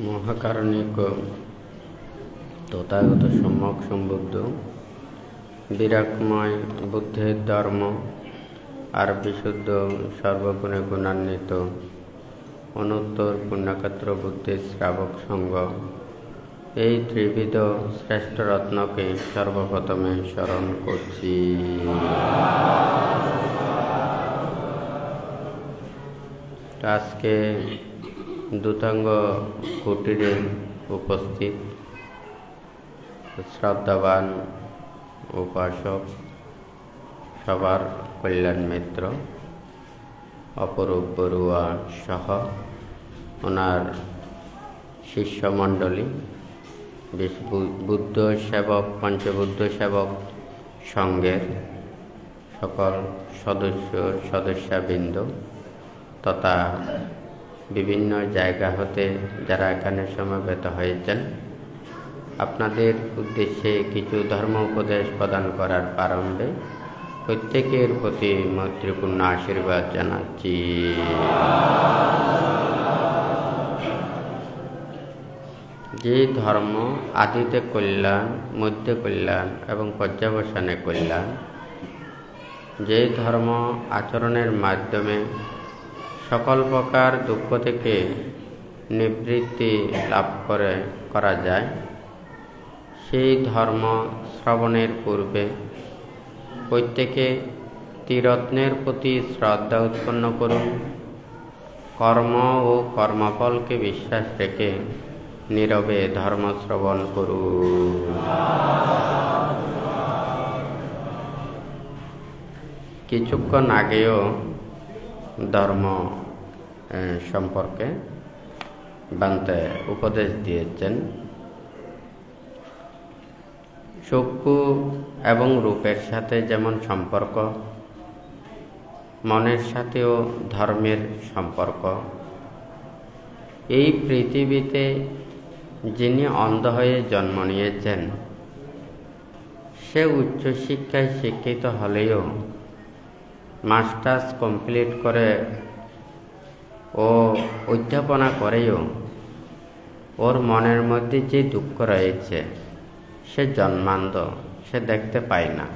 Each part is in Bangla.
মহাকারণিক তথাগত সম্যক সম্বুদ্ধ বিরাগময় বুদ্ধের ধর্ম আর বিশুদ্ধ সর্বগুণে গুণান্বিত অনুত্তর পুণ্যক্ষেত্র বুদ্ধের শ্রাবক সঙ্গ এই ত্রিবিধ শ্রেষ্ঠ রত্নকে সর্বপ্রথমে স্মরণ করছি। আজকে দুতাঙ্গ কুটিরে উপস্থিত শ্রদ্ধাবান উপাসক সবার কল্যাণ মিত্র অপরূপ বড়ুয়া সহ ওনার শিষ্যমণ্ডলী বুদ্ধ সেবক পঞ্চবুদ্ধ সেবক সংঘের সকল সদস্যবৃন্দ তথা বিভিন্ন জায়গা হতে যারা এখানে সমবেত হয়েছেন, আপনাদের উদ্দেশ্যে কিছু ধর্ম উপদেশ প্রদান করার প্রারম্ভে প্রত্যেকের প্রতি মৈত্রীপূর্ণ আশীর্বাদ জানাচ্ছি। যে ধর্ম আদিতে কল্যাণ, মধ্যে কল্যাণ এবং পর্যবসানে কল্যাণ, যে ধর্ম আচরণের মাধ্যমে সকল প্রকার দুঃখ থেকে নিবৃত্তি লাভ করা যায়, সেই ধর্ম শ্রবণের পূর্বে প্রত্যেকে ত্রিরত্নের প্রতি শ্রদ্ধা উৎপন্ন করুন। কর্ম ও কর্মফলকে বিশ্বাস রেখে নীরবে ধর্ম শ্রবণ করুন। কিছুক্ষণ আগেও ধর্ম সম্পর্কে বান্তে উপদেশ দিয়েছেন। চক্ষু এবং রূপের সাথে যেমন সম্পর্ক, মনের সাথেও ধর্মের সম্পর্ক। এই পৃথিবীতে যিনি অন্ধ হয়ে জন্ম নিয়েছেন, সে উচ্চশিক্ষায় শিক্ষিত হলেও মাস্টার্স কমপ্লিট করে ও অধ্যাপনা করেও ওর মনের মধ্যে যে দুঃখ রয়েছে সে জন্মান্ধ, সে দেখতে পায় না।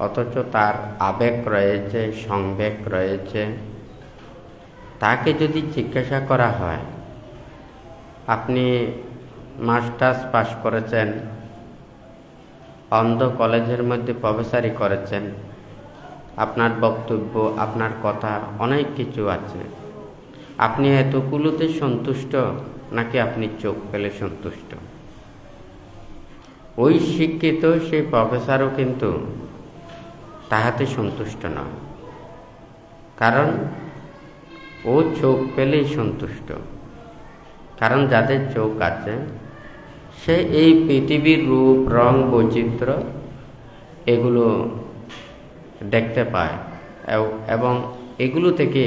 অথচ তার আবেগ রয়েছে, সংবেগ রয়েছে। তাকে যদি জিজ্ঞাসা করা হয়, আপনি মাস্টার্স পাস করেছেন, অন্ধ কলেজের মধ্যে প্রফেসরি করেছেন, আপনার বক্তব্য, আপনার কথা অনেক কিছু আছে, আপনি এতগুলোতে সন্তুষ্ট নাকি আপনি চোখ পেলে সন্তুষ্ট? ওই শিক্ষিত সেই প্রফেসরও কিন্তু তাহাতে সন্তুষ্ট নয়, কারণ ও চোখ পেলেই সন্তুষ্ট। কারণ যাদের চোখ আছে সে এই পৃথিবীর রূপ, রং, বৈচিত্র্য এগুলো দেখতে পায় এবং এগুলো থেকে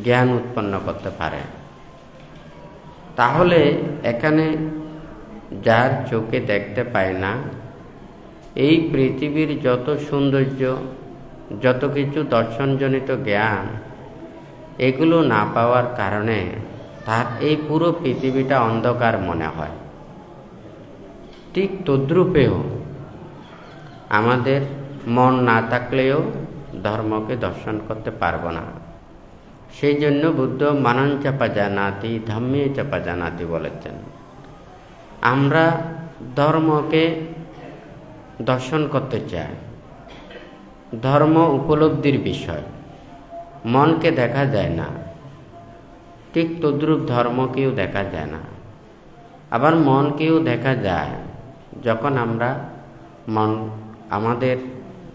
জ্ঞান উৎপন্ন করতে পারে। তাহলে এখানে যার চোখে দেখতে পায় না, এই পৃথিবীর যত সৌন্দর্য, যত কিছু দর্শনজনিত জ্ঞান, এগুলো না পাওয়ার কারণে তার এই পুরো পৃথিবীটা অন্ধকার মনে হয়। ঠিক তদ্রূপেও আমাদের মন না থাকলেও ধর্মকে দর্শন করতে পারবো না। সেই জন্য বুদ্ধ মানং চাপা জানাতি ধম্মে চাপা জানাতি বলেছেন। আমরা ধর্মকে দর্শন করতে চাই, ধর্ম উপলব্ধির বিষয়, মনকে দেখা যায় না। ঠিক তদ্রূপ ধর্মকেও দেখা যায় না। আবার মনকেও দেখা যায় যখন আমরা মন আমাদের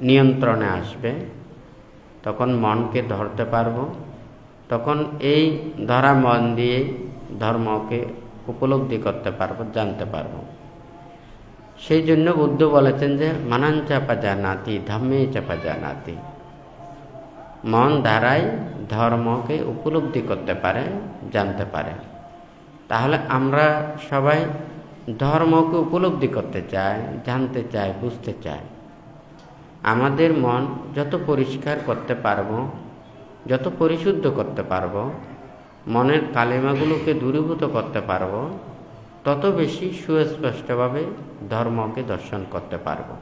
নিয়ন্ত্রণে আসবে, তখন মনকে ধরতে পারবো। তখন এই ধরা মন দিয়ে ধর্মকে উপলব্ধি করতে পারবো, জানতে পারবো। সেই জন্য বুদ্ধ বলেছেন যে মানং চাপা জানাতি ধম্মে চাপা জানাতি। মন দ্বারাই ধর্মকে উপলব্ধি করতে পারে, জানতে পারে। তাহলে আমরা সবাই ধর্মকে উপলব্ধি করতে চাই, জানতে চাই, বুঝতে চাই। আমাদের মন যত পরিষ্কার করতে পারবো, যত পরিশুদ্ধ করতে পারবো, মনের কালিমাগুলোকে দূরীভূত করতে পারবো, তত বেশি সুস্পষ্টভাবে ধর্মকে দর্শন করতে পারবো।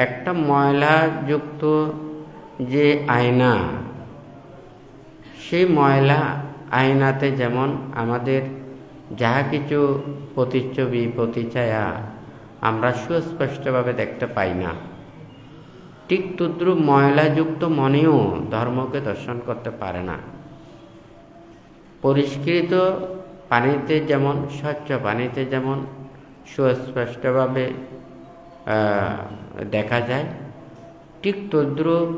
একটা ময়লাযুক্ত যে আয়না, সেই ময়লা আয়নাতে যেমন আমাদের যাহা কিছু প্রতিচ্ছবি প্রতিছায়া আমরা সুস্পষ্টভাবে দেখতে পাই না, ঠিক তদ্রূপ ময়লাযুক্ত মনেও ধর্মকে দর্শন করতে পারে না। পরিষ্কৃত পানিতে যেমন, স্বচ্ছ পানিতে যেমন সুস্পষ্টভাবে দেখা যায়, ঠিক তদ্রূপ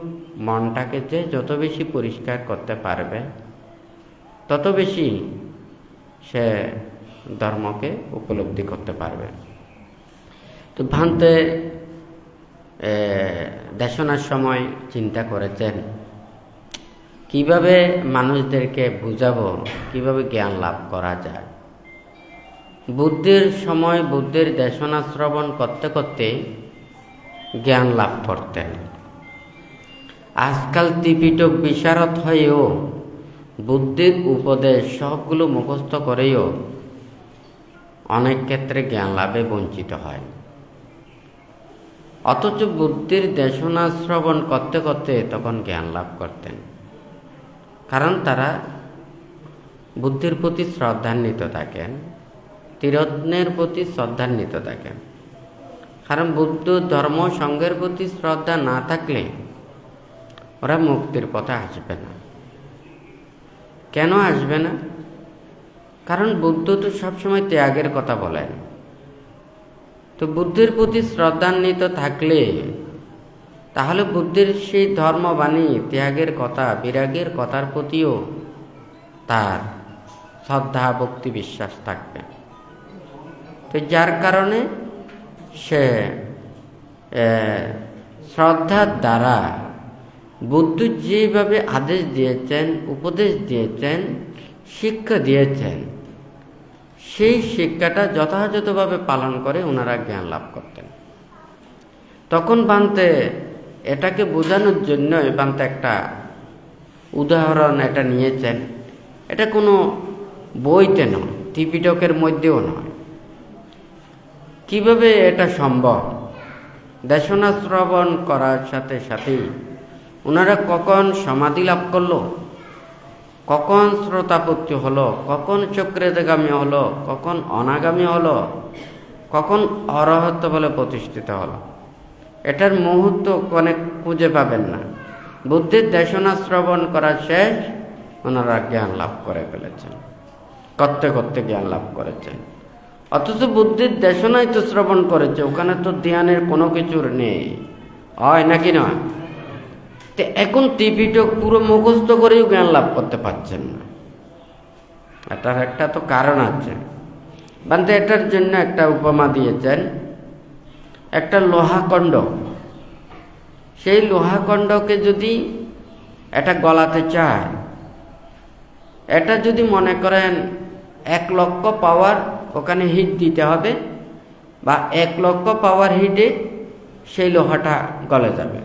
মনটাকে যে যত বেশি পরিষ্কার করতে পারবে, তত বেশি সে ধর্মকে উপলব্ধি করতে পারবে। তো ভান্তে দেশনার সময় চিন্তা করেছেন কিভাবে মানুষদেরকে বুঝাবো, কিভাবে জ্ঞান লাভ করা যায়। বুদ্ধের সময় বুদ্ধের দেশনা শ্রবণ করতে করতে জ্ঞান লাভ করতেন। আজকাল ত্রিপিটক বিশারদ হয়েও বুদ্ধের উপদেশ সবগুলো মুখস্থ করেও অনেক ক্ষেত্রে জ্ঞান লাভে বঞ্চিত হয়। অথচ বুদ্ধের দেশনা শ্রবণ করতে করতে তখন জ্ঞান লাভ করতেন, কারণ তারা বুদ্ধির প্রতি শ্রদ্ধান্বিত থাকেন, ত্রিরত্নের প্রতি শ্রদ্ধান্বিত থাকেন। কারণ বুদ্ধ ধর্ম সঙ্গের প্রতি শ্রদ্ধা না থাকলে ওরা মুক্তির পথে আসবে না। কেন আসবে না? কারণ বুদ্ধ তো সবসময় ত্যাগের কথা বলেন। তো বুদ্ধের প্রতি শ্রদ্ধান্বিত থাকলে তাহলে বুদ্ধের সেই ধর্মবাণী, ত্যাগের কথা, বিরাগের কথার প্রতিও তার শ্রদ্ধা, ভক্তি, বিশ্বাস থাকবে। তো যার কারণে সে শ্রদ্ধার দ্বারা বুদ্ধ যেভাবে আদেশ দিয়েছেন, উপদেশ দিয়েছেন, শিক্ষা দিয়েছেন, সেই শিক্ষাটা যথাযথভাবে পালন করে ওনারা জ্ঞান লাভ করতেন। তখন বান্তে এটাকে বোঝানোর জন্য বান্তে একটা উদাহরণ এটা নিয়েছেন। এটা কোনো বইতে নয়, ত্রিপিটকের মধ্যেও নয়। কিভাবে এটা সম্ভব? দেশনা শ্রবণ করার সাথে সাথেই ওনারা কখন সমাধি লাভ করলো, কখন শ্রোতাপত্তি হলো, কখন চক্রেদগামী হলো, কখন অনাগামী হলো, কখন অরহত বলে প্রতিষ্ঠিত হলো, এটার মুহূর্ত অনেক খুঁজে পাবেন না। বুদ্ধের দেশনা শ্রবণ করা শেষ, ওনারা জ্ঞান লাভ করে ফেলেছেন, করতে করতে জ্ঞান লাভ করেছেন। অথচ বুদ্ধের দেশনাই তো শ্রবণ করেছে, ওখানে তো ধ্যানের কোনো কিছুর নেই, হয় নাকি নয়? তো এখন ত্রিপিটক পুরো মুখস্থ করেও জ্ঞান লাভ করতে পারছেন না। এটার একটা তো কারণ আছে। বান্তে এটার জন্য একটা উপমা দিয়েছেন, একটা লোহাখণ্ড। সেই লোহাখণ্ডকে যদি এটা গলাতে চায়, এটা যদি মনে করেন 1 লক্ষ পাওয়ার ওখানে হিট দিতে হবে, বা 1 লক্ষ পাওয়ার হিটে সেই লোহাটা গলে যাবে।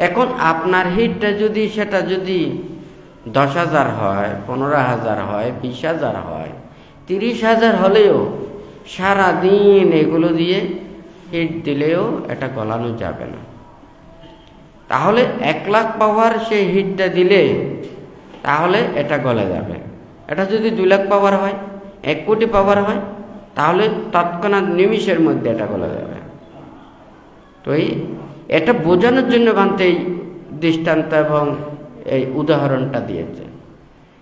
এখন আপনার হিটটা যদি সেটা যদি 10,000 হয়, 15,000 হয়, 20,000 হয়, 30,000 হলেও সারাদিন এগুলো দিয়ে হিট দিলেও এটা গলানো যাবে না। তাহলে 1 লাখ পাওয়ার সেই হিটটা দিলে তাহলে এটা গলে যাবে। এটা যদি 2 লাখ পাওয়ার হয়, 1 কোটি পাওয়ার হয়, তাহলে তৎক্ষণাৎ নিমিষের মধ্যে এটা গলে যাবে। তো এটা বোঝানোর জন্য বান্তে এই দৃষ্টান্ত এবং এই উদাহরণটা দিয়েছে।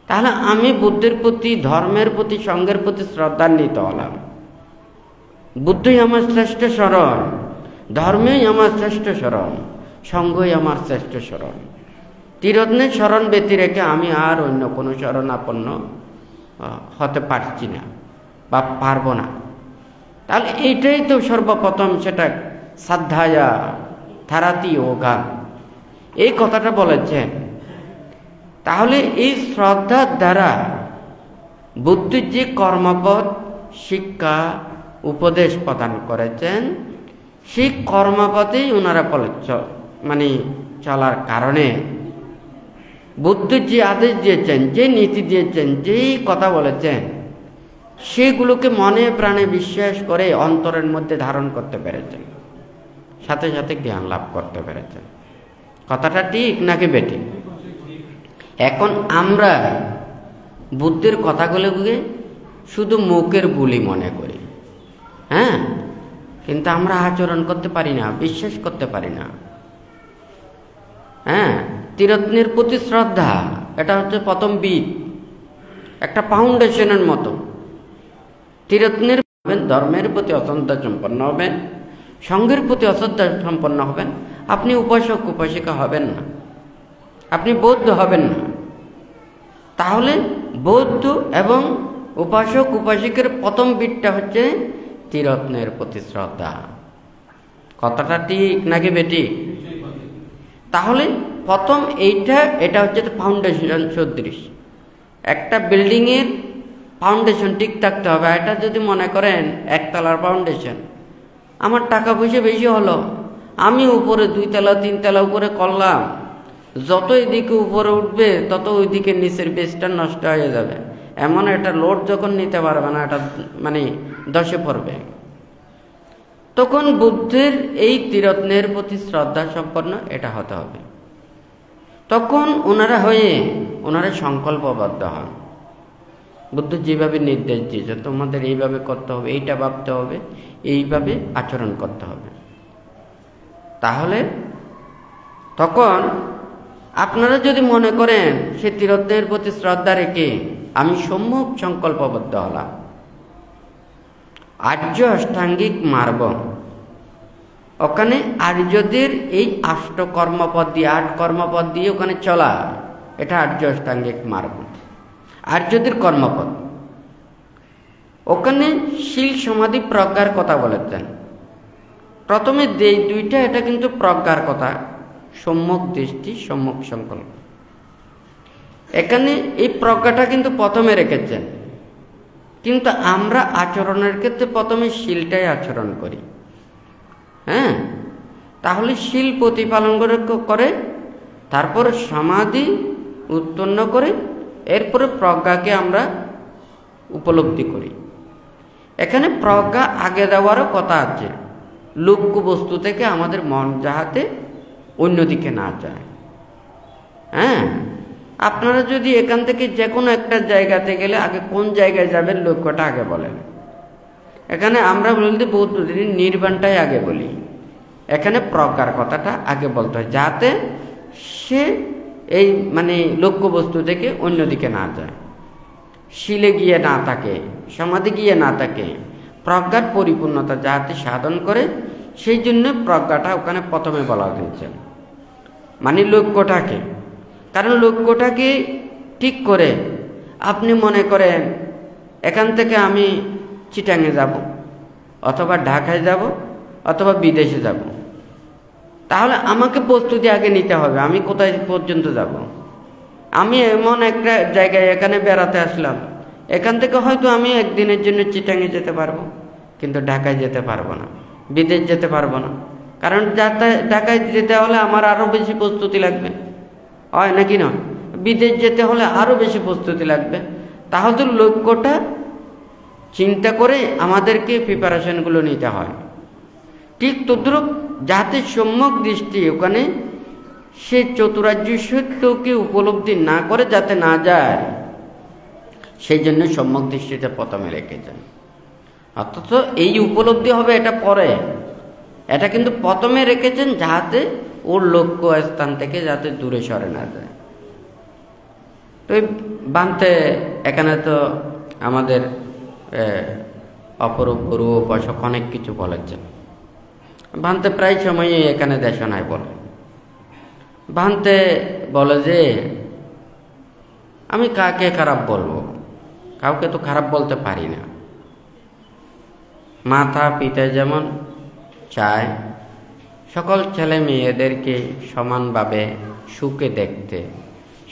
তাহলে আমি বুদ্ধের প্রতি, ধর্মের প্রতি, সঙ্গের প্রতি শ্রদ্ধান্বিত হলাম। বুদ্ধই আমার শ্রেষ্ঠ শরণ, ধর্মই আমার শ্রেষ্ঠ শরণ, সঙ্গই আমার শ্রেষ্ঠ শরণ। ত্রিরত্নের শরণ ব্যতি রেখে আমি আর অন্য কোনো শরণাপন্ন হতে পারছি না বা পারবো না। তাহলে এইটাই তো সর্বপ্রথম, সেটা শ্রদ্ধায়া থারাতি যোগা, এই কথাটা বলেছেন। তাহলে এই শ্রদ্ধার দ্বারা বুদ্ধের যে কর্মপথ, শিক্ষা, উপদেশ প্রদান করেছেন, সেই কর্মপথেই ওনারা চলার কারণে বুদ্ধ যে আদেশ দিয়েছেন, যে নীতি দিয়েছেন, যেই কথা বলেছেন, সেগুলোকে মনে প্রাণে বিশ্বাস করে অন্তরের মধ্যে ধারণ করতে পেরেছেন, সাথে সাথে জ্ঞান লাভ করতে পেরেছেন। কথাটা ঠিক নাকি বেঠিক? এখন আমরা বুদ্ধের কথাগুলোকে শুধু মুখের বুলি মনে করি, হ্যাঁ, কিন্তু আমরা আচরণ করতে পারি না, বিশ্বাস করতে পারি না। হ্যাঁ, ত্রিরত্নের প্রতি শ্রদ্ধা, এটা হচ্ছে প্রথম বিট, একটা ফাউন্ডেশনের মতো। ত্রিরত্নের ধর্মের প্রতি অশ্রদ্ধা সম্পন্ন হবেন, সঙ্ঘের প্রতি অশ্রদ্ধা সম্পন্ন হবেন, আপনি উপাসক উপাসিকা হবেন না, আপনি বৌদ্ধ হবেন না। তাহলে বৌদ্ধ এবং উপাসক উপাসিকের প্রথম বিটটা হচ্ছে ত্রিরত্নের প্রতি শ্রদ্ধা। কথাটা ঠিক নাকি বেটি? তাহলে প্রথম এটা হচ্ছে ফাউন্ডেশন সদৃশ। একটা বিল্ডিংয়ের ফাউন্ডেশন ঠিক থাকতে হবে। এটা যদি মনে করেন একতলার ফাউন্ডেশন, আমার টাকা পয়সা বেশি হলো, আমি উপরে 2 তলা 3 তলা উপরে করলাম, যত এদিকে উপরে উঠবে তত ওইদিকে নিচের বেসটা নষ্ট হয়ে যাবে। এমন একটা লোড যখন নিতে পারবে না, এটা মানে ধসে পড়বে। তখন বুদ্ধের এই ত্রিরত্নের প্রতি শ্রদ্ধা সম্পন্ন এটা হতে হবে। তখন ওনারা সংকল্পবদ্ধ হন। বুদ্ধ যেভাবে নির্দেশ দিয়েছে, তোমাদের এইভাবে করতে হবে, এইটা ভাবতে হবে, এইভাবে আচরণ করতে হবে। তাহলে তখন আপনারা যদি মনে করেন সে ত্রিরত্নের প্রতি শ্রদ্ধা রেখে আমি সম্যক সংকল্পবদ্ধ হলাম, আর্য অষ্টাঙ্গিক মার্গ, ওখানে আর্যদের এই 8 কর্মপদ দিয়ে 8 কর্মপদ দিয়ে ওখানে চলা, এটা আর্য অষ্টাঙ্গিক মার্গ, আর্যদের কর্মপদ। ওখানে শীল সমাধি প্রজ্ঞার কথা বলেছেন। প্রথমে এই দুইটা, এটা কিন্তু প্রজ্ঞার কথা, সম্যক দৃষ্টি, সম্যক সংকল্প। এখানে এই প্রজ্ঞাটা কিন্তু প্রথমে রেখেছেন, কিন্তু আমরা আচরণের ক্ষেত্রে প্রথমে শীলটাই আচরণ করি। হ্যাঁ, তাহলে শীল প্রতিপালন করে তারপর সমাধি উৎপন্ন করে এরপরে প্রজ্ঞাকে আমরা উপলব্ধি করি। এখানে প্রজ্ঞা আগে দেওয়ারও কথা আছে, লক্ষ্য বস্তু থেকে আমাদের মন যাহাতে অন্যদিকে না যায়। হ্যাঁ, আপনারা যদি এখান থেকে যে কোনো একটা জায়গাতে গেলে আগে কোন জায়গায় যাবেন লক্ষ্যটা আগে বলেন। এখানে আমরা বলতে বৌদ্ধ নির্বাণটাই আগে বলি, এখানে প্রজ্ঞার কথাটা আগে বলতে হয়, যাতে সে এই মানে লক্ষ্য বস্তু থেকে অন্যদিকে না যায়, শিলে গিয়ে না থাকে, সমাধি গিয়ে না থাকে, প্রজ্ঞার পরিপূর্ণতা যাতে সাধন করে, সেই জন্য প্রজ্ঞাটা ওখানে প্রথমে বলা হয়েছে, মানে লক্ষ্যটাকে। কারণ লক্ষ্যটাকে ঠিক করে আপনি মনে করেন এখান থেকে আমি চিটাঙে যাব, অথবা ঢাকায় যাব, অথবা বিদেশে যাব, তাহলে আমাকে প্রস্তুতি আগে নিতে হবে আমি কোথায় পর্যন্ত যাব। আমি এমন একটা জায়গায় এখানে বেড়াতে আসলাম, এখান থেকে হয়তো আমি একদিনের জন্য চিটাঙে যেতে পারবো, কিন্তু ঢাকায় যেতে পারবো না, বিদেশ যেতে পারবো না। কারণ ঢাকায় যেতে হলে আমার আরও বেশি প্রস্তুতি লাগবে, হয় নাকি না? বিদেশ যেতে হলে আরও বেশি প্রস্তুতি লাগবে। তাহলে লক্ষ্যটা চিন্তা করে আমাদেরকে প্রিপারেশনগুলো নিতে হয়। ঠিক তদ্রূপ যাতে সম্যক দৃষ্টি ওখানে সে চতুরার্য সত্যকে উপলব্ধি না করে যাতে না যায়, সেই জন্য সম্যক দৃষ্টিতে প্রথমে রেখেছেন। অথচ এই উপলব্ধি হবে এটা পরে, এটা কিন্তু প্রথমে রেখেছেন যাতে ওর লক্ষ্য স্থান থেকে যাতে দূরে সরে না যায়। তো বানতে এখানে তো আমাদের অপরূপ গুরু উপাসক অনেক কিছু বলেছেন। ভান্তে প্রায় সময়ই এখানে দেশনায় বলে, ভান্তে বলে যে আমি কাকে খারাপ বলবো, কাউকে তো খারাপ বলতে পারি না। মাতা পিতা যেমন চায় সকল ছেলে মেয়েদেরকে সমানভাবে সুখে দেখতে,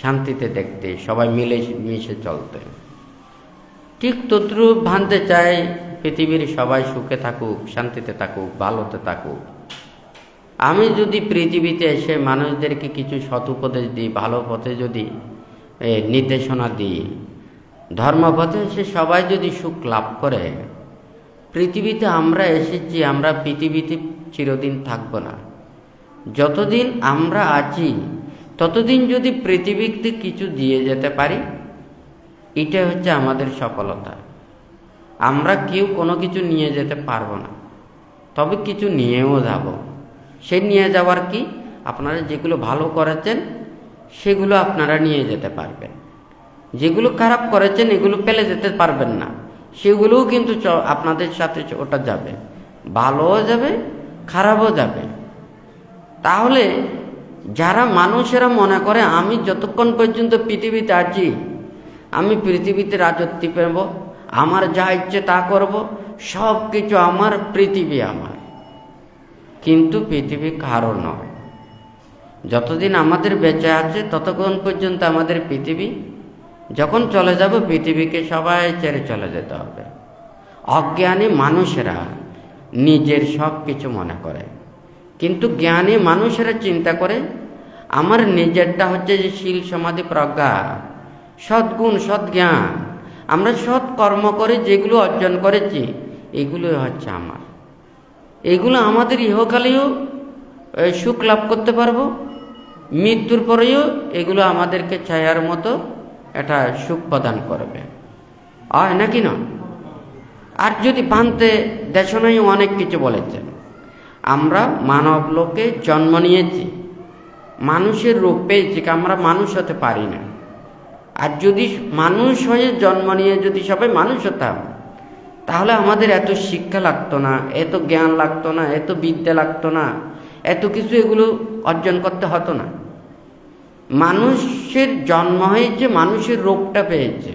শান্তিতে দেখতে, সবাই মিলে মিশে চলতে, ঠিক তদ্রূপ ভান্তে চাই পৃথিবীর সবাই সুখে থাকুক, শান্তিতে থাকুক, ভালোতে থাকুক। আমি যদি পৃথিবীতে এসে মানুষদেরকে কিছু সৎ উপদেশ দিই, ভালো পথে যদি নির্দেশনা দিই, ধর্মপথে এসে সবাই যদি সুখ লাভ করে, পৃথিবীতে আমরা এসেছি, আমরা পৃথিবীতে চিরদিন থাকব না। যতদিন আমরা আছি ততদিন যদি পৃথিবীতে কিছু দিয়ে যেতে পারি, এটা হচ্ছে আমাদের সফলতা। আমরা কেউ কোনো কিছু নিয়ে যেতে পারবো না, তবে কিছু নিয়েও যাব। সে নিয়ে যাওয়ার কি, আপনারা যেগুলো ভালো করেছেন সেগুলো আপনারা নিয়ে যেতে পারবেন। যেগুলো খারাপ করেছেন এগুলো ফেলে যেতে পারবেন না, সেগুলোও কিন্তু আপনাদের সাথে ওটা যাবে, ভালোও যাবে খারাপও যাবে। তাহলে যারা মানুষেরা মনে করে আমি যতক্ষণ পর্যন্ত পৃথিবীতে আছি আমি পৃথিবীতে রাজত্ব পেব, আমার যা ইচ্ছে তা করব, সব কিছু আমার, পৃথিবী আমার, কিন্তু পৃথিবী কারো নয়। যতদিন আমাদের বেঁচে আছে ততক্ষণ পর্যন্ত আমাদের পৃথিবী, যখন চলে যাব পৃথিবীকে সবাই ছেড়ে চলে যেতে হবে। অজ্ঞানী মানুষেরা নিজের সব কিছু মনে করে, কিন্তু জ্ঞানী মানুষেরা চিন্তা করে আমার নিজেরটা হচ্ছে যে শীল সমাধি প্রজ্ঞা, সদ্গুণ সদ্জ্ঞান, আমরা সৎ কর্ম করে যেগুলো অর্জন করেছি এগুলো হচ্ছে আমার। এগুলো আমাদের ইহকালেও সুখ লাভ করতে পারবো, মৃত্যুর পরেও এগুলো আমাদেরকে ছায়ার মতো একটা সুখ প্রদান করবে, হয় নাকি না? আর যদি পান্তে দেশনাই অনেক কিছু বলেছেন, আমরা মানব লোকে জন্ম নিয়েছি, মানুষের রূপ পেয়েছি, আমরা মানুষ হতে পারি না। আর যদি মানুষ হয়ে জন্ম নিয়ে যদি সবাই মানুষ হতাম, তাহলে আমাদের এত শিক্ষা লাগতো না, এত জ্ঞান লাগতো না, এত বিদ্যা লাগতো না, এত কিছু এগুলো অর্জন করতে হতো না। মানুষের জন্ম হয়েছে, মানুষের রূপটা পেয়েছে,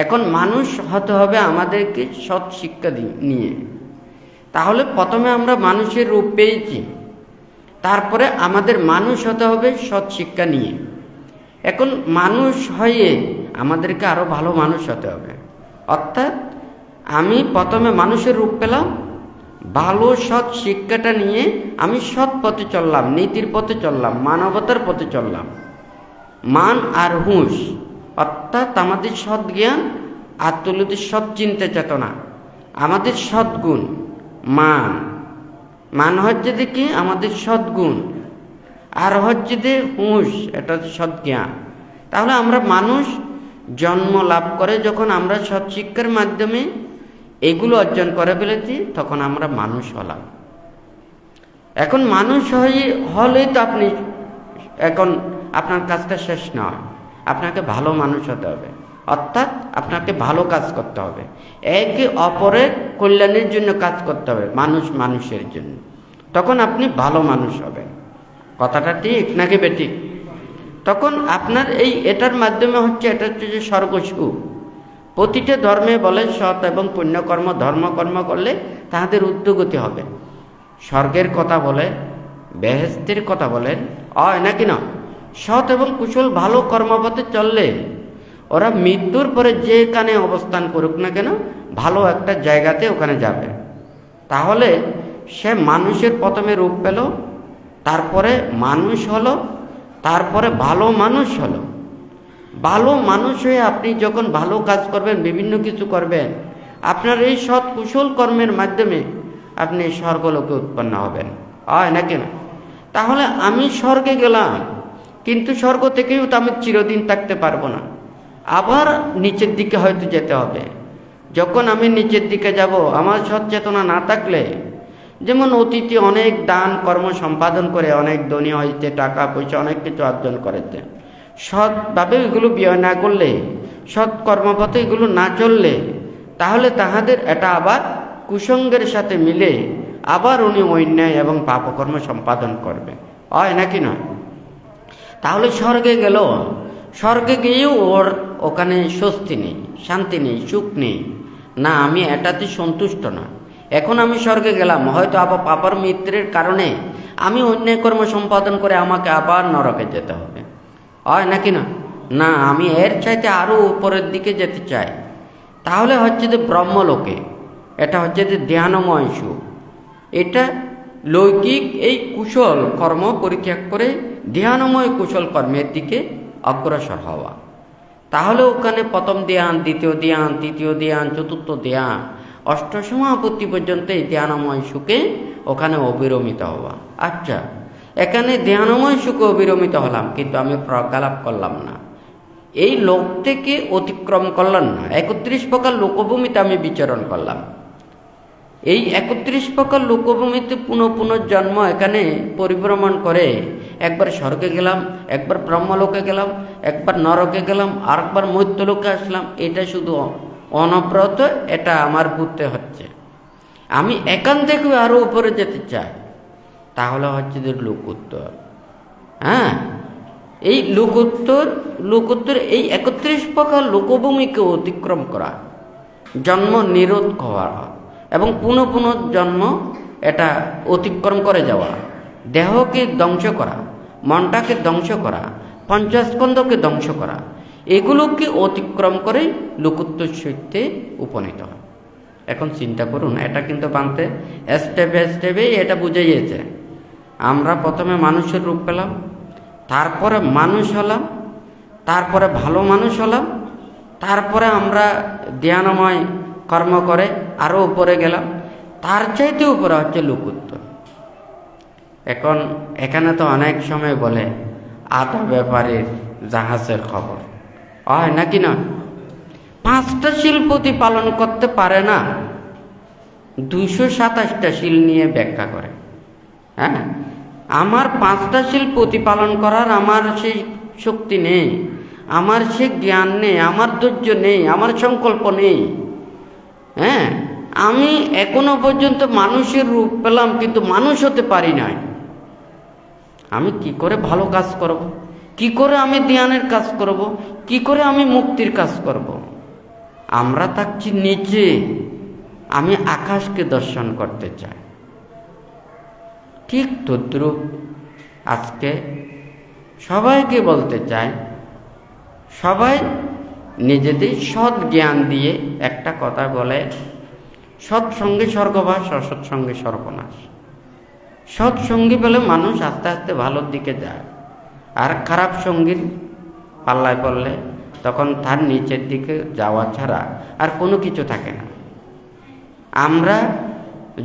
এখন মানুষ হতে হবে আমাদেরকে সৎ শিক্ষা নিয়ে। তাহলে প্রথমে আমরা মানুষের রূপ পেয়েছি, তারপরে আমাদের মানুষ হতে হবে সৎ শিক্ষা নিয়ে। এখন মানুষ হয়ে আমাদেরকে আরো ভালো মানুষ হতে হবে, অর্থাৎ আমি প্রথমে মানুষের রূপ পেলাম, ভালো সৎ শিক্ষাটা নিয়ে আমি সৎ পথে চললাম, নীতির পথে চললাম, মানবতার পথে চললাম। মান আর হুঁশ অর্থাৎ আমাদের সৎ জ্ঞান, আত্মলুতির সৎ চিন্তা চেতনা, আমাদের সদ্গুণ। মান হচ্ছে যে কি আমাদের সদ্গুণ, আর হচ্ছে যে হুঁশ, এটা হচ্ছে সদ্জ্ঞান। তাহলে আমরা মানুষ জন্ম লাভ করে যখন আমরা সৎ শিক্ষার মাধ্যমে এগুলো অর্জন করে ফেলেছি, তখন আমরা মানুষ হলাম। এখন মানুষ হলেই তো আপনি, এখন আপনার কাজটা শেষ নয়, আপনাকে ভালো মানুষ হতে হবে, অর্থাৎ আপনাকে ভালো কাজ করতে হবে, একে অপরের কল্যাণের জন্য কাজ করতে হবে, মানুষ মানুষের জন্য, তখন আপনি ভালো মানুষ হবেন। কথাটা ঠিক নাকি বেঠিক? তখন আপনার এটার মাধ্যমে হচ্ছে, এটা হচ্ছে যে স্বর্গসুখ। প্রতিটা ধর্মে বলে সৎ এবং পুণ্যকর্ম, ধর্মকর্ম করলে তাহাদের ঊর্ধ্বগতি হবে। স্বর্গের কথা বলে, বেহেশতের কথা বলেন, হয় নাকি না? সৎ এবং কুশল ভালো কর্মপথে চললে ওরা মৃত্যুর পরে যেখানে অবস্থান করুক না কেন, ভালো একটা জায়গাতে ওখানে যাবে। তাহলে সে মানুষের প্রথমে রূপ পেল, তারপরে মানুষ হলো, তারপরে ভালো মানুষ হলো। ভালো মানুষ হয়ে আপনি যখন ভালো কাজ করবেন, বিভিন্ন কিছু করবেন, আপনার এই সৎ কুশল কর্মের মাধ্যমে আপনি স্বর্গলোকে উৎপন্ন হবেন, হয় নাকি না? তাহলে আমি স্বর্গে গেলাম, কিন্তু স্বর্গ থেকেও তো আমি চিরদিন থাকতে পারবো না, আবার নিচের দিকে হয়তো যেতে হবে। যখন আমি নিচের দিকে যাব, আমার সচেতনা না থাকলে, যেমন অতীতে অনেক দান কর্ম সম্পাদন করে অনেক ধনী হয়েছে, টাকা পয়সা অনেক কিছু অর্জন করেছে, সৎভাবে এগুলো ব্যয় না করলে, সৎ কর্মপথে এগুলো না চললে, তাহলে তাহাদের এটা আবার কুসঙ্গের সাথে মিলে আবার উনি অন্যায় এবং পাপকর্ম সম্পাদন করবে, হয় নাকি নয়? তাহলে স্বর্গে গেল, স্বর্গে গিয়েও ওর ওখানে স্বস্তি নেই, শান্তি নেই, সুখ নেই, না আমি এটাতে সন্তুষ্ট না। এখন আমি স্বর্গে গেলাম, হয়তো আবার পাপার মিত্রের কারণে আমি অন্যায় কর্ম সম্পাদন করে আমাকে আবার নরকে যেতে হবে, হয় নাকি না? না, আমি এর চাইতে আরো উপরের দিকে যেতে চাই। তাহলে হচ্ছে যে ব্রহ্মলোকে, এটা হচ্ছে যে ধ্যানময় সুখ। এটা লৌকিক এই কুশল কর্ম পরিত্যাগ করে ধ্যানময় কুশল কর্মের দিকে অগ্রসর হওয়া। তাহলে ওখানে প্রথম ধ্যান, দ্বিতীয় ধ্যান, তৃতীয় ধ্যান, চতুর্থ ধ্যান, অষ্টসমাপত্তি পর্যন্ত এই ধ্যানময় সুখে ওখানে অবিরমিত হওয়া। আচ্ছা, এখানে ধ্যানময় সুখে অবিরমিত হলাম, কিন্তু আমি প্রজ্ঞালাভ করলাম না, এই লোক থেকে অতিক্রম করলাম না। 31 প্রকার লোকভূমিতে আমি বিচরণ করলাম। এই 31 প্রকার লোকভূমিতে পুনঃ জন্ম এখানে পরিভ্রমণ করে একবার স্বর্গে গেলাম, একবার ব্রহ্মলোকে গেলাম, একবার নরকে গেলাম, আরেকবার মৈত্যলোকে আসলাম। এটা শুধু অনবরত এটা আমার বুঝতে হচ্ছে। আমি এখান থেকে আরো উপরে যেতে চাই, তাহলে হচ্ছে যে লোকোত্তর। হ্যাঁ, এই লোকোত্তর এই 31 প্রকার লোকভূমিকে অতিক্রম করা, জন্ম নিরোধ করা এবং পুনঃ জন্ম এটা অতিক্রম করে যাওয়া, দেহকে ধ্বংস করা, মনটাকে ধ্বংস করা, পঞ্চস্কন্ধকে ধ্বংস করা, এগুলোকে অতিক্রম করে লোকোত্তর সত্যে উপনীত হয়। এখন চিন্তা করুন, এটা কিন্তু বানতে স্টেপে এটা বুঝাইয়েছে। আমরা প্রথমে মানুষের রূপ পেলাম, তারপরে মানুষ হলাম, তারপরে ভালো মানুষ হলাম, তারপরে আমরা ধ্যানময় কর্ম করে আরো উপরে গেলাম, তার চাইতে উপরে হচ্ছে লোকোত্তর। এখন এখানে তো অনেক সময় বলে আধা ব্যাপারের জাহাজের খবর হয় নাকি না? 5টা শীল প্রতিপালন করতে পারে না, 227টা শীল নিয়ে ব্যাখ্যা করে। হ্যাঁ, আমার 5টা শীল প্রতিপালন করার আমার সেই শক্তি নেই, আমার সে জ্ঞান নেই, আমার ধৈর্য নেই, আমার সংকল্প নেই। হ্যাঁ, আমি এখনো পর্যন্ত মানুষের রূপ পেলাম, কিন্তু মানুষ হতে পারি নাই। আমি কি করে ভালো কাজ করব, কি করে আমি ধ্যানের কাজ করব, কি করে আমি মুক্তির কাজ করব? আমরা থাকছি নিচে, আমি আকাশকে দর্শন করতে চাই। ঠিক তদ্রূপ আজকে সবাইকে বলতে চাই, সবাই নিজেদের সৎ জ্ঞান দিয়ে একটা কথা বলে, সৎসঙ্গে স্বর্গবাস, অসৎসঙ্গে সর্বনাশ। সৎসঙ্গী বলে মানুষ আস্তে আস্তে ভালোর দিকে যায়, আর খারাপ সঙ্গীর পাল্লায় পড়লে তখন তার নিচের দিকে যাওয়া ছাড়া আর কোনো কিছু থাকে না। আমরা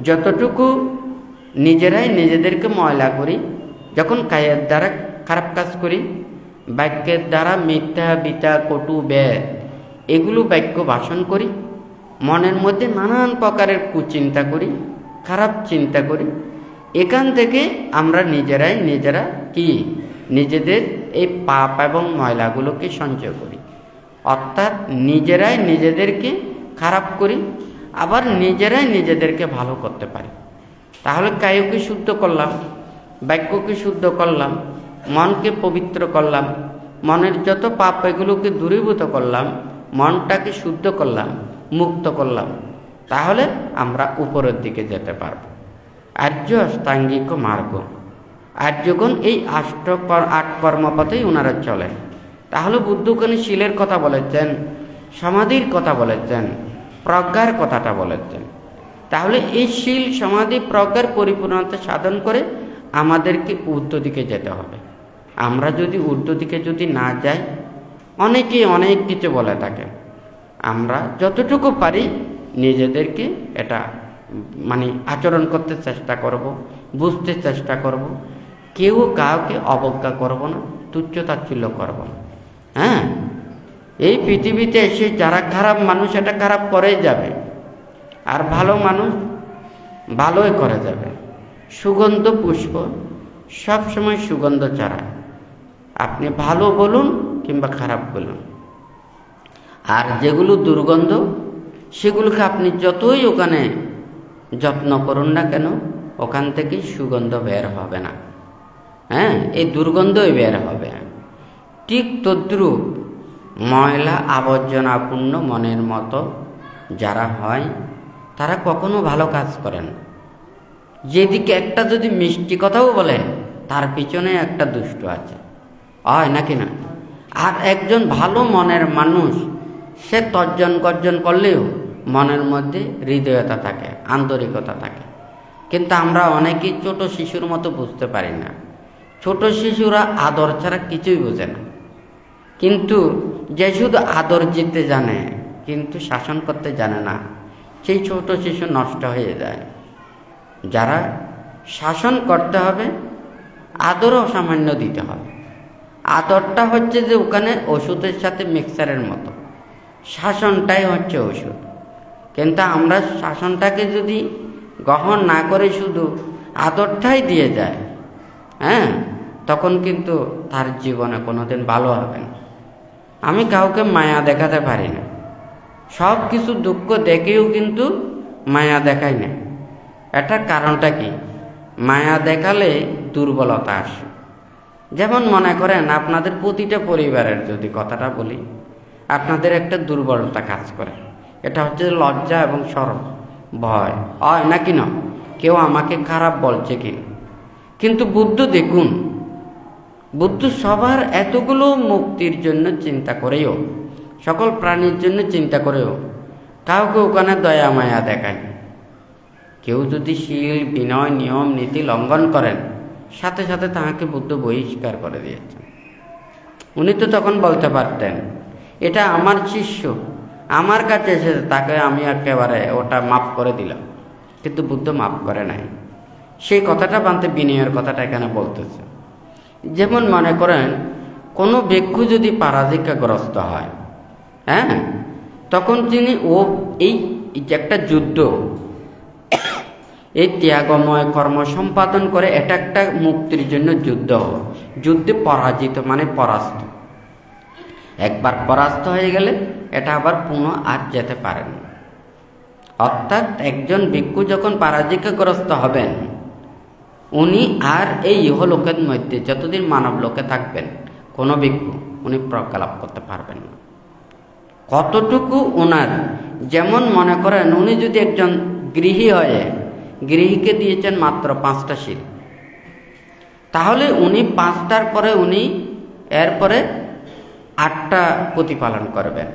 যতটুকু নিজেরাই নিজেদেরকে ময়লা করি, যখন কায়ের দ্বারা খারাপ কাজ করি, বাক্যের দ্বারা মিথ্যা, বিতা, কটু, বেদ এগুলো বাক্য ভাষণ করি, মনের মধ্যে নানান প্রকারের কুচিন্তা করি, খারাপ চিন্তা করি, এখান থেকে আমরা নিজেরা কি নিজেদের এই পাপ এবং ময়লাগুলোকে সঞ্চয় করি। অর্থাৎ নিজেরাই নিজেদেরকে খারাপ করি, আবার নিজেরাই নিজেদেরকে ভালো করতে পারি। তাহলে কায়কে শুদ্ধ করলাম, বাক্যকে শুদ্ধ করলাম, মনকে পবিত্র করলাম, মনের যত পাপ এগুলোকে দূরীভূত করলাম, মনটাকে শুদ্ধ করলাম, মুক্ত করলাম, তাহলে আমরা উপরের দিকে যেতে পারব। আর্য অষ্টাঙ্গিক মার্গ, আর্যগণ এই 8 কর্মপথেই ওনারা চলেন। তাহলে বুদ্ধগণী শীলের কথা বলেছেন, সমাধির কথা বলেছেন, প্রজ্ঞার কথাটা বলেছেন। তাহলে এই শীল, সমাধি, প্রজ্ঞার পরিপূর্ণতা সাধন করে আমাদেরকে ঊর্ধ্ব দিকে যেতে হবে। আমরা যদি ঊর্ধ্ব দিকে যদি না যাই, অনেকেই অনেক কিছু বলে থাকে। আমরা যতটুকু পারি নিজেদেরকে এটা আচরণ করতে চেষ্টা করব, বুঝতে চেষ্টা করব, কেউ কাউকে অবজ্ঞা করব না, তুচ্ছ তাচ্ছিল্য করব না। হ্যাঁ, এই পৃথিবীতে এসে যারা খারাপ মানুষ এটা খারাপ করেই যাবে, আর ভালো মানুষ ভালোই করে যাবে। সুগন্ধ পুষ্প সবসময় সুগন্ধ ছড়ায়, আপনি ভালো বলুন কিংবা খারাপ বলুন। আর যেগুলো দুর্গন্ধ সেগুলোকে আপনি যতই ওখানে যত্ন করুন না কেন, ওখান থেকে সুগন্ধ বের হবে না। হ্যাঁ, এই দুর্গন্ধই বের হবে। ঠিক তদ্রূপ ময়লা আবর্জনাপূর্ণ মনের মতো যারা হয়, তারা কখনো ভালো কাজ করেন। যেদিকে একটা যদি মিষ্টি কথাও বলেন, তার পিছনে একটা দুষ্ট আছে, হয় নাকি না? আর একজন ভালো মনের মানুষ, সে তর্জন গর্জন করলেও মনের মধ্যে হৃদয়তা থাকে, আন্তরিকতা থাকে। কিন্তু আমরা অনেকেই ছোট শিশুর মতো বুঝতে পারি না। ছোট শিশুরা আদর ছাড়া কিছুই বোঝে না, কিন্তু যে শুধু আদর দিতে জানে কিন্তু শাসন করতে জানে না, সেই ছোট শিশু নষ্ট হয়ে যায়। যারা শাসন করতে হবে, আদরও সামান্য দিতে হবে। আদরটা হচ্ছে যে ওখানে ওষুধের সাথে মিক্সারের মতো, শাসনটাই হচ্ছে ওষুধ। কিন্তু আমরা শাসনটাকে যদি গ্রহণ না করে শুধু আদরটাই দিয়ে যায়, তখন কিন্তু তার জীবনে কোনোদিন ভালো হবে না। আমি কাউকে মায়া দেখাতে পারি না, সব কিছু দুঃখ দেখেও কিন্তু মায়া দেখাই না। এটার কারণটা কি? মায়া দেখালে দুর্বলতা আসে। যেমন মনে করেন আপনাদের প্রতিটা পরিবারের যদি কথাটা বলি, আপনাদের একটা দুর্বলতা কাজ করে, এটা হচ্ছে লজ্জা এবং শরম, ভয় হয় নাকি না, কেউ আমাকে খারাপ বলছে কি। কিন্তু বুদ্ধ দেখুন, বুদ্ধ সবার এতগুলো মুক্তির জন্য চিন্তা করেও, সকল প্রাণীর জন্য চিন্তা করেও কাউকে ওখানে দয়া মায়া দেখায়। কেউ যদি শীল বিনয় নিয়ম নীতি লঙ্ঘন করেন, সাথে সাথে তাহাকে বুদ্ধ বহিষ্কার করে দিয়েছেন। উনি তো তখন বলতে পারতেন, এটা আমার শিষ্য, আমার কাছে এসেছে, তাকে আমি একেবারে ওটা মাফ করে দিলাম। কিন্তু বুদ্ধ মাফ করে নাই। সেই কথাটা বানতে বিনয়ের কথাটা এখানে বলতেছে। যেমন মনে করেন কোনো ভিক্ষু যদি পরাজিকাগ্রস্ত হয়, তখন তিনি এই যে একটা যুদ্ধ, এই ত্যাগময় কর্ম সম্পাদন করে, এটা একটা মুক্তির জন্য যুদ্ধ। যুদ্ধে পরাজিত মানে পরাস্ত। একবার পরাস্ত হয়ে গেলে এটা আবার পুনঃ আর যেতে পারেন। অর্থাৎ একজন ভিক্ষু যখন পরাজিকাগ্রস্ত হবেন, উনি আর এই ইহলোকের মধ্যে যতদিন মানব লোকে থাকবেন, কোনো ভিক্ষু উনি প্রজ্ঞা লাভ করতে পারবেন না। কতটুকু ওনার, যেমন মনে করেন উনি যদি একজন গৃহী হয়ে, গৃহীকে দিয়েছেন মাত্র 5টা শীল, তাহলে উনি 5টার পরে উনি এরপরে 8টা প্রতিপালন করবেন,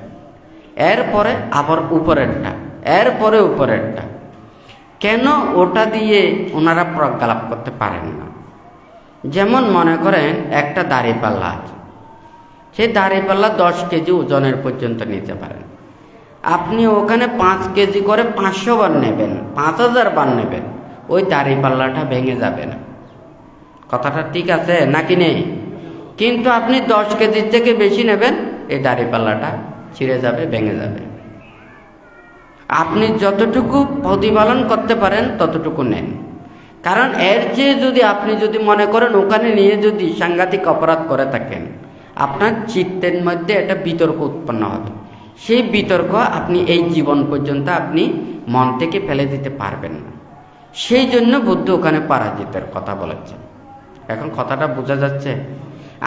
এরপরে আবার উপরেরটা, এরপরে উপরেরটা। কেন ওটা দিয়ে ওনারা প্রজ্ঞা লাভ করতে পারেন না? যেমন মনে করেন একটা দাঁড়িপাল্লা আছে, সেই দাঁড়িপাল্লা 10 কেজি ওজনের পর্যন্ত নিতে পারেন। আপনি ওখানে 5 কেজি করে 500 বার নেবেন, 5000 বার নেবেন, ওই দাঁড়িপাল্লাটা ভেঙে যাবে না। কথাটা ঠিক আছে নাকি নেই? কিন্তু আপনি 10 কেজির থেকে বেশি নেবেন, এই দাঁড়িপাল্লাটা ছিঁড়ে যাবে, ভেঙে যাবে। আপনি যতটুকু প্রতিপালন করতে পারেন ততটুকু নেন। কারণ এর চেয়ে যদি আপনি যদি মনে করেন ওখানে নিয়ে যদি সাংঘাতিক অপরাধ করে থাকেন, আপনার চিত্তের মধ্যে একটা বিতর্ক উৎপন্ন হবে। সেই বিতর্ক আপনি এই জীবন পর্যন্ত আপনি মন থেকে ফেলে দিতে পারবেন না। সেই জন্য বুদ্ধ ওখানে পরাজিতের কথা বলেছেন। এখন কথাটা বোঝা যাচ্ছে?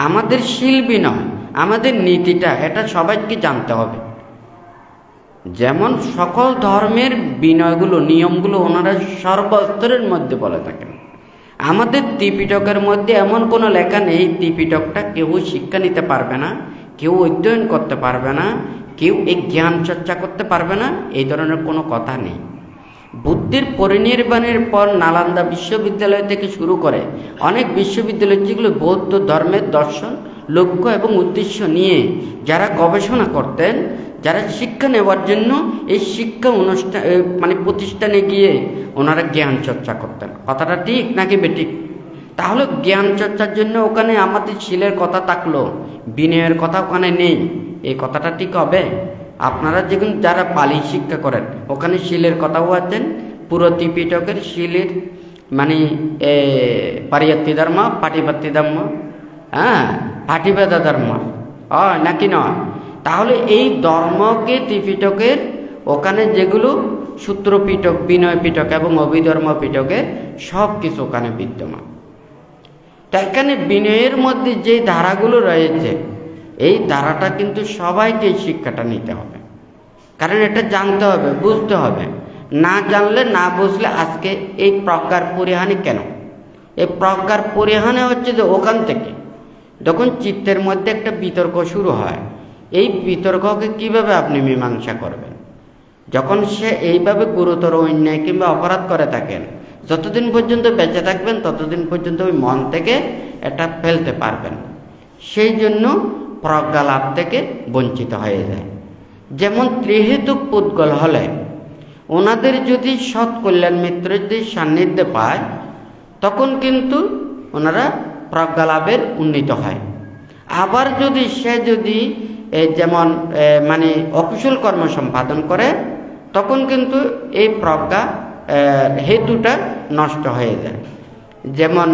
আমাদের শীল বিনয়, আমাদের নীতিটা, এটা সবাইকে জানতে হবে। যেমন সকল ধর্মের বিনয়গুলো, নিয়মগুলো ওনারা সর্বস্তরের মধ্যে বলে থাকেন। আমাদের ত্রিপিটকের মধ্যে এমন কোনো লেখা নেই ত্রিপিটকটা কেউ শিক্ষা নিতে পারবে না, কেউ অধ্যয়ন করতে পারবে না, কেউ এই জ্ঞান চর্চা করতে পারবে না, এই ধরনের কোনো কথা নেই। বুদ্ধের পরিনির্বাণের পর নালন্দা বিশ্ববিদ্যালয় থেকে শুরু করে অনেক বিশ্ববিদ্যালয়, যেগুলো বৌদ্ধ ধর্মের দর্শন, লক্ষ্য এবং উদ্দেশ্য নিয়ে যারা গবেষণা করতেন, যারা শিক্ষা নেওয়ার জন্য এই শিক্ষা অনুষ্ঠান প্রতিষ্ঠানে গিয়ে ওনারা জ্ঞান চর্চা করতেন। কথাটা ঠিক নাকি বেঠিক? তাহলে জ্ঞান চর্চার জন্য ওখানে আমাদের শীলের কথা থাকলো, বিনয়ের কথা ওখানে নেই, এই কথাটা ঠিক হবে? আপনারা যখন যারা পালি শিক্ষা করেন, ওখানে শীলের কথাও আছেন, পুরো ত্রিপিটকের শীলের পারিয়াত্তি ধর্ম, পাটিপাত্তি ধর্ম, পাটিবেদা ধর্ম, নাকি নয়? তাহলে এই ধর্মকে ত্রিপিটকের ওখানে যেগুলো সূত্র পিটক, বিনয় পিটক এবং অভিধর্ম পিটকের সব কিছু ওখানে বিদ্যমান। তাই এখানে বিনয়ের মধ্যে যে ধারাগুলো রয়েছে, এই ধারাটা কিন্তু সবাইকে এই শিক্ষাটা নিতে হবে। কারণ এটা জানতে হবে, বুঝতে হবে। না জানলে, না বুঝলে আজকে এই প্রজ্ঞার পরিহানি কেন? এই প্রজ্ঞার পরিহানি হচ্ছে যে ওখান থেকে যখন চিত্তের মধ্যে একটা বিতর্ক শুরু হয়, এই বিতর্ককে কিভাবে আপনি মীমাংসা করবেন? যখন সে এইভাবে গুরুতর অন্যায় কিংবা অপরাধ করে থাকেন, যতদিন পর্যন্ত বেঁচে থাকবেন ততদিন পর্যন্ত ওই মন থেকে এটা ফেলতে পারবেন। সেই জন্য প্রজ্ঞা লাভ থেকে বঞ্চিত হয়ে যায়। যেমন ত্রিহেতুক পুদ্গল হলে ওনাদের যদি সৎ কল্যাণ মিত্র যদি সান্নিধ্যে পায় তখন কিন্তু ওনারা প্রজ্ঞা লাভের উন্নীত হয়। আবার যদি সে যদি যেমন মানে অকুশল কর্ম সম্পাদন করে তখন কিন্তু এই প্রজ্ঞা হেতুটা নষ্ট হয়ে যায়। যেমন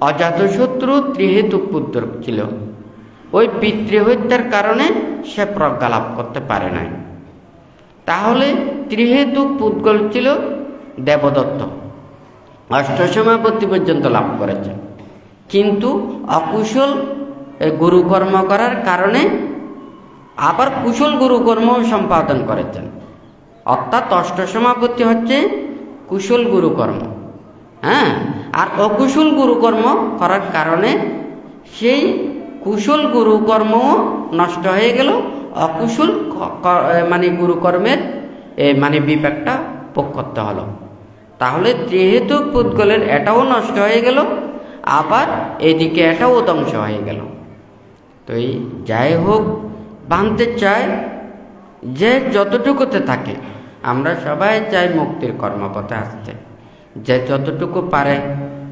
অজাতশত্রু ত্রিহেতুক পুত্র ছিল, ওই পিতৃহত্যার কারণে সে প্রজ্ঞা লাভ করতে পারে নাই। তাহলে ত্রিহেতুক পুদ্গল ছিল দেবদত্ত, অষ্টসমাপত্তি পর্যন্ত লাভ করেছেন, কিন্তু অকুশল গুরুকর্ম করার কারণে আবার কুশল গুরুকর্ম সম্পাদন করেছেন। অর্থাৎ অষ্টসমাপত্তি হচ্ছে কুশল গুরুকর্ম, হ্যাঁ, আর অকুশল গুরুকর্ম করার কারণে সেই কুশল গুরুকর্ম নষ্ট হয়ে গেল, অকুশল মানে গুরুকর্মের মানে বিপাকটা ভোগ করতে হলো। তাহলে ত্রিহেতুক পুদ্গলের এটাও নষ্ট হয়ে গেল, আবার এদিকে এটাও ধ্বংস হয়ে গেল। তো এই যাই হোক, বানতে চায় যে যতটুকুতে থাকে, আমরা সবাই চাই মুক্তির কর্মপথে আসতে, যে যতটুকু পারে।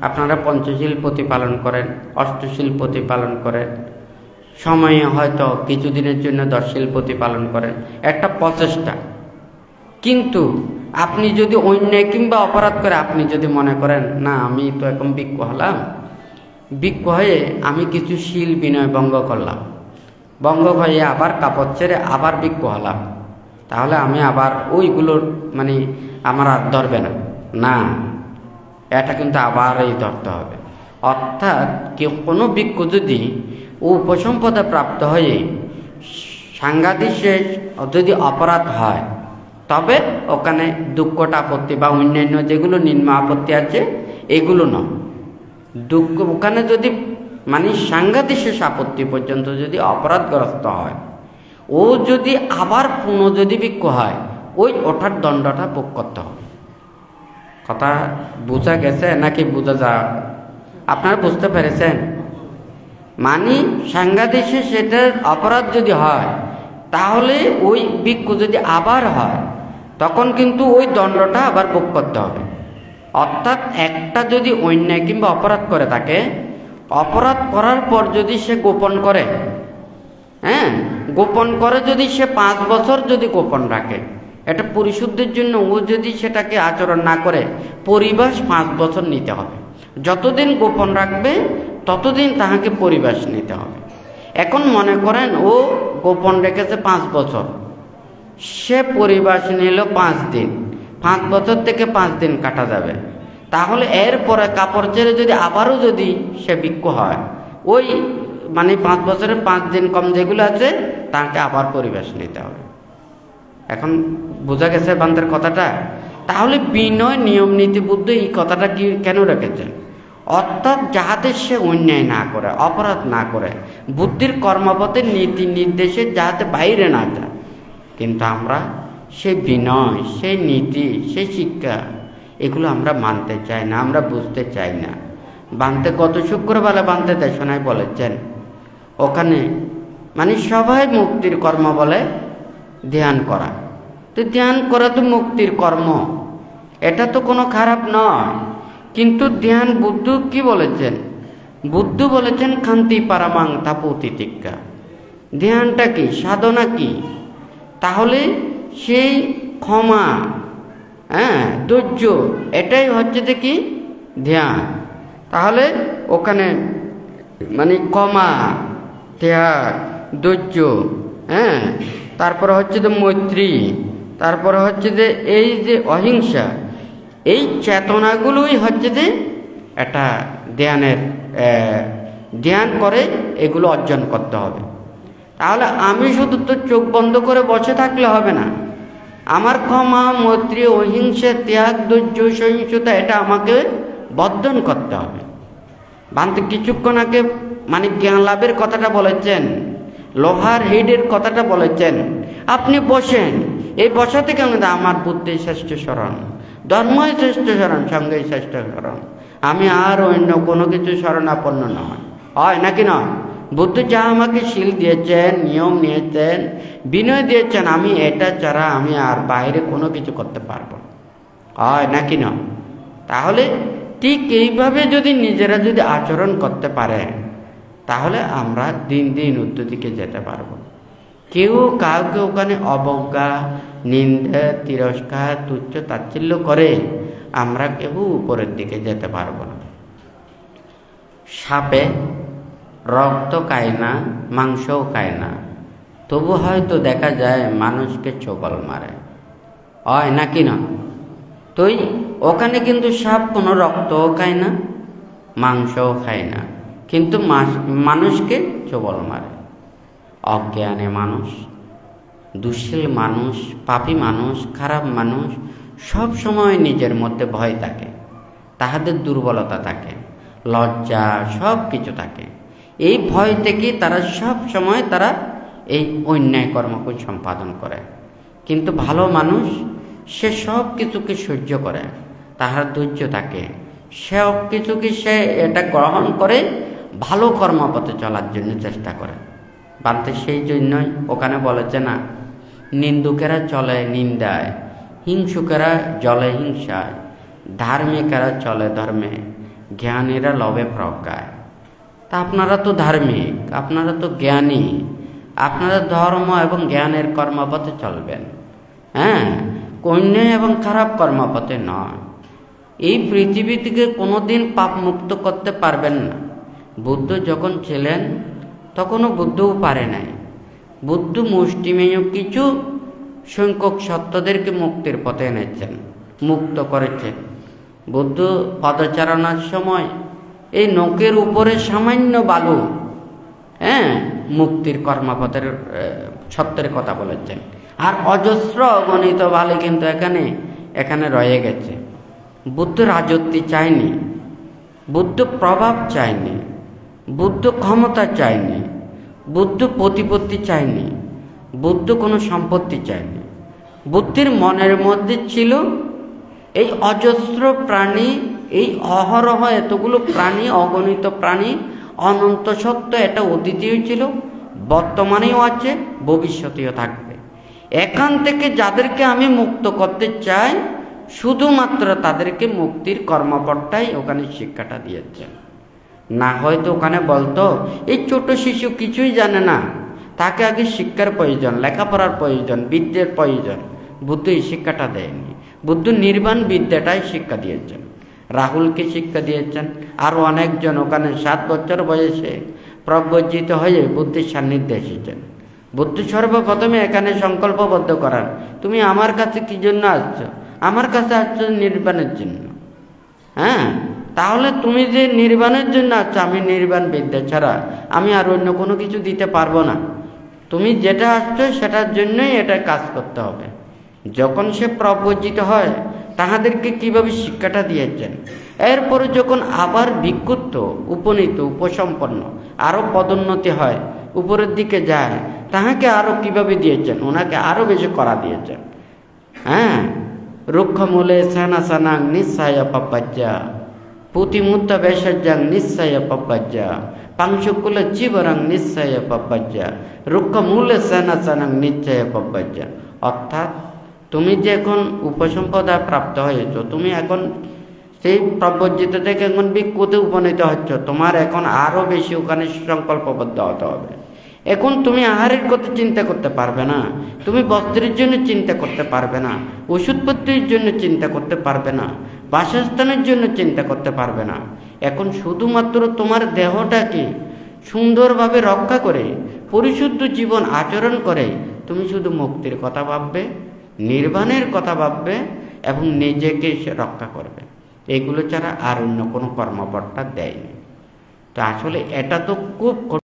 আপনারা পঞ্চশীল প্রতিপালন করেন, অষ্টশীল প্রতিপালন করেন, সময়ে হয়তো কিছুদিনের জন্য 10 শীল প্রতিপালন করেন, একটা প্রচেষ্টা। কিন্তু আপনি যদি অন্যায় কিংবা অপরাধ করে আপনি যদি মনে করেন না আমি তো এখন ভিক্ষু হলাম, ভিক্ষু হয়ে আমি কিছু শীল বিনয় ভঙ্গ করলাম, ভঙ্গ হয়ে আবার কাপড় ছেড়ে আবার ভিক্ষু হলাম, তাহলে আমি আবার ওইগুলোর মানে আমার আর ধরবে না, না, এটা কিন্তু আবার এই ধরতে হবে। অর্থাৎ কেউ কোনো ভিক্ষু যদি উপসম্পদা প্রাপ্ত হয়ে সাংঘাতিক শেষ যদি অপরাধ হয়, তবে ওখানে দুঃখটা আপত্তি বা অন্যান্য যেগুলো নিম্ন আপত্তি আছে এগুলো নয়, দুঃখ ওখানে যদি মানে সাংঘাতিক শেষ আপত্তি পর্যন্ত যদি অপরাধগ্রস্ত হয়, ও যদি আবার পুনঃ যদি ভিক্ষু হয়, ওই ওঠার দণ্ডটা ভোগ করতে হবে। কথা বোঝা গেছে নাকি বোঝা যা আপনারা বুঝতে পেরেছেন? মানে সাংঘাতিক সেটার অপরাধ যদি হয়, তাহলে ওই ভিক্ষু যদি আবার হয় তখন কিন্তু ওই দণ্ডটা আবার ভোগ করতে হবে। অর্থাৎ একটা যদি অন্যায় কিংবা অপরাধ করে থাকে, অপরাধ করার পর যদি সে গোপন করে, হ্যাঁ, গোপন করে যদি সে 5 বছর যদি গোপন রাখে, এটা পরিশুদ্ধের জন্য ও যদি সেটাকে আচরণ না করে পরিবাস 5 বছর নিতে হবে। যতদিন গোপন রাখবে ততদিন তাহাকে পরিবাস নিতে হবে। এখন মনে করেন ও গোপন রেখেছে 5 বছর, সে পরিবাস নিল 5 দিন, 5 বছর থেকে 5 দিন কাটা যাবে। তাহলে এরপরে কাপড় ছেড়ে যদি আবারও যদি সে ভিক্ষু হয়, ওই মানে 5 বছরে 5 দিন কম যেগুলো আছে তাকে আবার পরিবেশ নিতে হবে। এখন বোঝা গেছে বান্দার কথাটা? তাহলে বিনয় নিয়ম নীতি বুদ্ধ এই কথাটা কি কেন রেখেছেন? অর্থাৎ যাহাতে সে অন্যায় না করে, অপরাধ না করে, বুদ্ধির কর্মপথের নীতি নির্দেশে যাহাতে বাইরে না যায়। কিন্তু আমরা সেই বিনয়, সেই নীতি, সেই শিক্ষা এগুলো আমরা মানতে চাই না, আমরা বুঝতে চাই না। বানতে গত শুক্রবেলা বানতে দেশনায় বলেছেন, ওখানে মানে সবাই মুক্তির কর্ম বলে ধ্যান করা। তো ধ্যান করা তো মুক্তির কর্ম, এটা তো কোনো খারাপ নয়। কিন্তু ধ্যান বুদ্ধ কি বলেছেন? বুদ্ধ বলেছেন খান্তি পারামাং তাপতিতিক্কা। ধ্যানটা কি, সাধনা কি? তাহলে সেই ক্ষমা, হ্যাঁ, ধৈর্য, এটাই হচ্ছে যে কি ধ্যান। তাহলে ওখানে মানে ক্ষমা, ত্যাগ, ধৈর্য, হ্যাঁ, তারপরে হচ্ছে যে মৈত্রী, তারপরে হচ্ছে যে এই যে অহিংসা, এই চেতনাগুলোই হচ্ছে যে এটা ধ্যানের ধ্যান করে এগুলো অর্জন করতে হবে। তাহলে আমি শুধু তো চোখ বন্ধ করে বসে থাকলে হবে না। আমার ক্ষমা, মৈত্রী, অহিংসা, ত্যাগ, ধৈর্য, সহিংসতা এটা আমাকে বর্ধন করতে হবে। বান্তে কিছুক্ষণ আগে মানে জ্ঞান লাভের কথাটা বলেছেন, লোহার হেডের কথাটা বলেছেন। আপনি বসেন, এই বসাতে কেন আমার বুদ্ধি শ্রেষ্ঠ শরণ, ধর্মই শ্রেষ্ঠ শরণ, সঙ্গেই শ্রেষ্ঠ শরণ। আমি আর অন্য কোনো কিছু শরণাপন্ন নয়, হয় নাকি নয়? বুদ্ধ যা আমাকে শীল দিয়েছেন, নিয়ম নিয়েছেন, বিনয় দিয়েছেন, আমি এটা ছাড়া আমি আর বাইরে কোনো কিছু করতে পারবো, হয় নাকি নয়? তাহলে ঠিক এইভাবে যদি নিজেরা যদি আচরণ করতে পারে, তাহলে আমরা দিন দিন উত্তর দিকে যেতে পারবো। কেউ কাউকে ওখানে অবজ্ঞা, নিন্দা, তিরস্কার, তুচ্ছ তাচ্ছিল্য করে আমরা কেউ উপরের দিকে যেতে পারবো না। সাপে রক্ত খায় না, মাংসও খায় না, তবু হয়তো দেখা যায় মানুষকে ছোবল মারে, হয় নাকি না? তো ওখানে কিন্তু সাপ কোনো রক্তও খায় না, মাংসও খায় না, কিন্তু মানুষকে ছোবল মারে। অজ্ঞানে মানুষ, দুঃশীল মানুষ, পাপী মানুষ, খারাপ মানুষ সব সময় নিজের মধ্যে ভয় থাকে, তাহাদের দুর্বলতা থাকে, লজ্জা, সব কিছু থাকে। এই ভয় থেকে তারা সব সময় তারা এই অন্যায় কর্মকে সম্পাদন করে। কিন্তু ভালো মানুষ সে সব কিছুকে সহ্য করে, তাহার ধৈর্য থাকে, সব কিছুকে সে এটা গ্রহণ করে ভালো কর্মপথে চলার জন্য চেষ্টা করে। বাড়তে সেই জন্যই ওখানে বলেছে না, নিন্দুকেরা চলে নিন্দায়, হিংসুকেরা জলে হিংসায়, ধার্মিকেরা চলে ধর্মে, জ্ঞানীরা লবে প্রজ্ঞায়। তা আপনারা তো ধার্মিক, আপনারা তো জ্ঞানী, আপনারা ধর্ম এবং জ্ঞানের কর্মপথে চলবেন, হ্যাঁ, অন্যায় এবং খারাপ কর্মপথে নয়। এই পৃথিবী থেকে কোনোদিন পাপ মুক্ত করতে পারবেন না। বুদ্ধ যখন ছিলেন তখনও বুদ্ধও পারে নাই। বুদ্ধ মুষ্টিমেয় কিছু সংখ্যক সত্যদেরকে মুক্তির পথে এনেছেন, মুক্ত করেছেন। বুদ্ধ পদচারণার সময় এই নৌকের উপরে সামান্য বালু, হ্যাঁ, মুক্তির কর্মপথের সত্যের কথা বলেছেন। আর অজস্র অগণিত বালু কিন্তু এখানে রয়ে গেছে। বুদ্ধ রাজত্ব চায়নি, বুদ্ধ প্রভাব চায়নি, বুদ্ধ ক্ষমতা চায়নি, বুদ্ধ প্রতিপত্তি চায়নি, বুদ্ধ কোনো সম্পত্তি চায়নি। বুদ্ধের মনের মধ্যে ছিল এই অজস্র প্রাণী, এই অহরহ এতগুলো প্রাণী, অগণিত প্রাণী, অনন্ত সত্য, এটা অতীতেও ছিল, বর্তমানেও আছে, ভবিষ্যতেও থাকবে। এখান থেকে যাদেরকে আমি মুক্ত করতে চাই, শুধুমাত্র তাদেরকে মুক্তির কর্মপথটাই ওখানে শিক্ষাটা দিয়েছেন। না হয়তো ওখানে বলতো এই ছোট শিশু কিছুই জানে না, তাকে আগে শিক্ষার প্রয়োজন, লেখাপড়ার প্রয়োজন, বিদ্যার প্রয়োজন। বুদ্ধ এই শিক্ষাটা দেয়নি। বুদ্ধ নির্বাণ বিদ্যাটাই শিক্ষা দিয়েছেন, রাহুলকে শিক্ষা দিয়েছেন। আরও অনেকজন ওখানে 7 বছর বয়সে প্রব্রজিত হয়ে বুদ্ধের সান্নিধ্যে এসেছেন। বুদ্ধ সর্বপ্রথমে এখানে সংকল্পবদ্ধ করান, তুমি আমার কাছে কি জন্য আসছো? আমার কাছে আসছো নির্বাণের জন্য। হ্যাঁ, তাহলে তুমি যে নির্বাণের জন্য আসছো, আমি নির্বাণ বিদ্যা ছাড়া আমি আর অন্য কোনো কিছু দিতে পারবো না। তুমি যেটা আসছো সেটার জন্যই এটা কাজ করতে হবে। যখন সে প্রব্রজিত হয়, তাহাদেরকে কিভাবে শিক্ষাটা দিয়েছেন। এরপরে যখন আবার ভিক্ষুত্ব, উপনীত, উপসম্পন্ন, আরও পদোন্নতি হয়, উপরের দিকে যায়, তাহাকে আরও কিভাবে দিয়েছেন, ওনাকে আরও বেশি করা দিয়েছেন। হ্যাঁ, রুক্ষমূলে সেনাসানাং নিঃসায় পাপাজ্জা, পুতিমুত্ত বেশজ্জাং নিঃসায় পাপাজ্জা, পাংশুকুল জীবরাং নিঃসায় পাপাজ্জা, রুক্ষমূলে সেনাসানাং নিশ্চয় পাপাজ্জা। অর্থাৎ তুমি যে এখন উপসম্পদা প্রাপ্ত হয়েছ, তুমি এখন সেই প্রব্রজিত থেকে এখন ভিক্ষুতে উপনীত হচ্ছ, তোমার এখন আরও বেশি ওখানে সংকল্পবদ্ধ হতে হবে। এখন তুমি আহারের কথা চিন্তা করতে পারবে না, তুমি বস্ত্রের জন্য চিন্তা করতে পারবে না, ওষুধপত্রের জন্য চিন্তা করতে পারবে না, বাসস্থানের জন্য চিন্তা করতে পারবে না। এখন শুধুমাত্র তোমার দেহটাকে সুন্দরভাবে রক্ষা করে, পরিশুদ্ধ জীবন আচরণ করে তুমি শুধু মুক্তির কথা ভাববে, নির্বাণের কথা ভাববে এবং নিজেকে রক্ষা করবে। এগুলো ছাড়া আর অন্য কোনো কর্মপথটা দেয়নি। তো আসলে এটা তো খুব